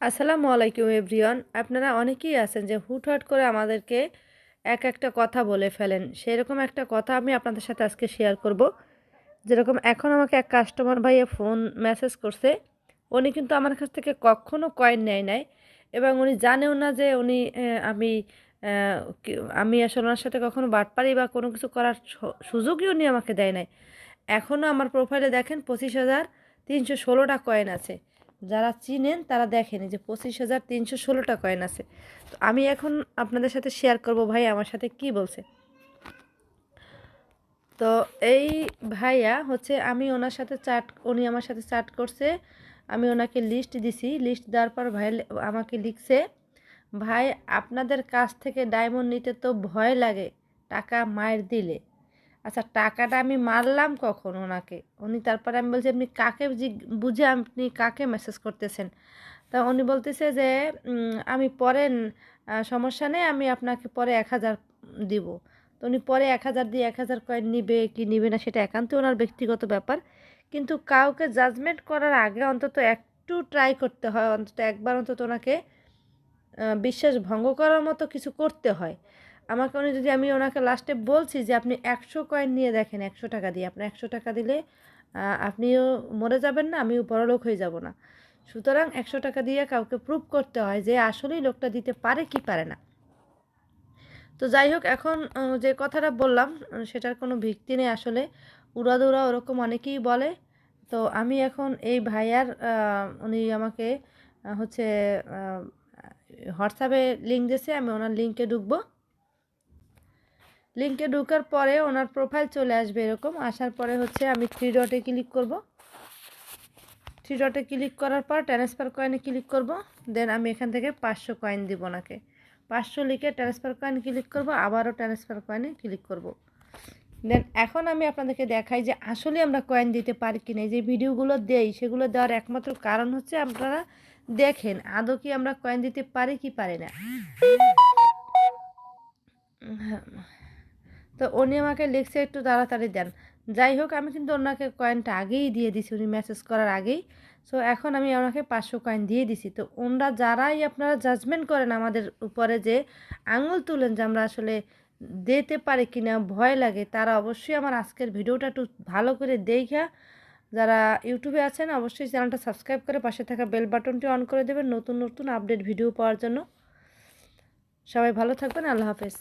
আসসালামু আলাইকুম এভরিওয়ান। আপনারা অনেকেই আছেন যে হুটহাট করে আমাদেরকে একটা কথা বলে ফেলেন। সেরকম একটা কথা আমি আপনাদের সাথে আজকে শেয়ার করব। যেরকম এখন আমাকে এক কাস্টমার ভাইয়া ফোন মেসেজ করছে। উনি কিন্তু আমার কাছ থেকে কখনো কয়েন নেয় নাই এবং উনি জানেও না যে উনি আমি আসলে ওনার সাথে কখনো বাটপারি বা কোনো কিছু করার সুযোগই উনি আমাকে দেয় নাই। এখনও আমার প্রোফাইলে দেখেন 25,316টা কয়েন আছে। যারা চিনেন তারা দেখেন যে 25,316টা কয়েন আছে। তো আমি এখন আপনাদের সাথে শেয়ার করব ভাই আমার সাথে কি বলছে। তো এই ভাইয়া হচ্ছে আমি ওনার সাথে উনি আমার সাথে চ্যাট করছে। আমি ওনাকে লিস্ট দিছি। লিস্ট দেওয়ার পর ভাই আমাকে লিখছে, ভাই আপনাদের কাছ থেকে ডায়মন্ড নিতে তো ভয় লাগে টাকা মার দিলে। আচ্ছা, টাকাটা আমি মারলাম কখন ওনাকে? উনি তারপরে আমি বলছি আপনি কাকে বুঝে আপনি কাকে মেসেজ করতেছেন? তা উনি বলতেছে যে আমি পরে সমস্যা নেই, আমি আপনাকে পরে 1,000 দিব। তো উনি পরে 1,000 দিয়ে 1,000 কয়েন নিবে কি নিবে না সেটা একান্ত ওনার ব্যক্তিগত ব্যাপার। কিন্তু কাউকে জাজমেন্ট করার আগে অন্তত একটু ট্রাই করতে হয়, অন্তত একবার অন্তত ওনাকে বিশ্বাস ভঙ্গ করার মতো কিছু করতে হয়। আমাকে উনি যদি আমি ওনাকে লাস্টে বলছি যে আপনি 100 কয়েন নিয়ে দেখেন, 100 টাকা দিয়ে, আপনার 100 টাকা দিলে আপনিও মরে যাবেন না, আমিও বড়লোক হয়ে যাব না। সুতরাং 100 টাকা দিয়ে কাউকে প্রুভ করতে হয় যে আসলেই লোকটা দিতে পারে কি পারে না। তো যাই হোক, এখন যে কথাটা বললাম সেটার কোনো ভিত্তি নেই আসলে। উড়াদুরা ওরকম অনেকেই বলে। তো আমি এখন এই ভাইয়ার উনি আমাকে হচ্ছে হোয়াটসঅ্যাপে লিঙ্ক দিয়েছে, আমি ওনার লিঙ্কে ঢুকবো। লিঙ্কে ঢোকার পরে ওনার প্রোফাইল চলে আসবে এরকম। আসার পরে হচ্ছে আমি থ্রি ডটে ক্লিক করব। থ্রি ডটে ক্লিক করার পর ট্রান্সফার কয়েনে ক্লিক করব। দেন আমি এখান থেকে 500 কয়েন দিব ওনাকে। 500 লিখে ট্রান্সফার কয়েন ক্লিক করব, আবারও ট্রান্সফার কয়েনে ক্লিক করব। দেন এখন আমি আপনাদেরকে দেখাই যে আসলে আমরা কয়েন দিতে পারি কি না। যে ভিডিওগুলো দেই সেগুলো দেওয়ার একমাত্র কারণ হচ্ছে আপনারা দেখেন আদৌ কি আমরা কয়েন দিতে পারি কি পারি না। তো উনি আমাকে লিখছে একটু তাড়াতাড়ি দেন। যাই হোক, আমি কিন্তু ওনাকে কয়েনটা আগেই দিয়ে দিছি, উনি মেসেজ করার আগেই। সো এখন আমি ওনাকে 500 কয়েন দিয়ে দিছি। তো ওনারা যারাই আপনারা জাজমেন্ট করেন আমাদের উপরে, যে আঙুল তুলেন যে আমরা আসলে দিতে পারি কি না, ভয় লাগে, তারা অবশ্যই আমার আজকের ভিডিওটা একটু ভালো করে দেখা, যারা ইউটিউবে আছেন অবশ্যই চ্যানেলটা সাবস্ক্রাইব করে পাশে থাকা বেল বাটনটি অন করে দেবেন নতুন নতুন আপডেট ভিডিও পাওয়ার জন্য। সবাই ভালো থাকবেন। আল্লাহ হাফেজ।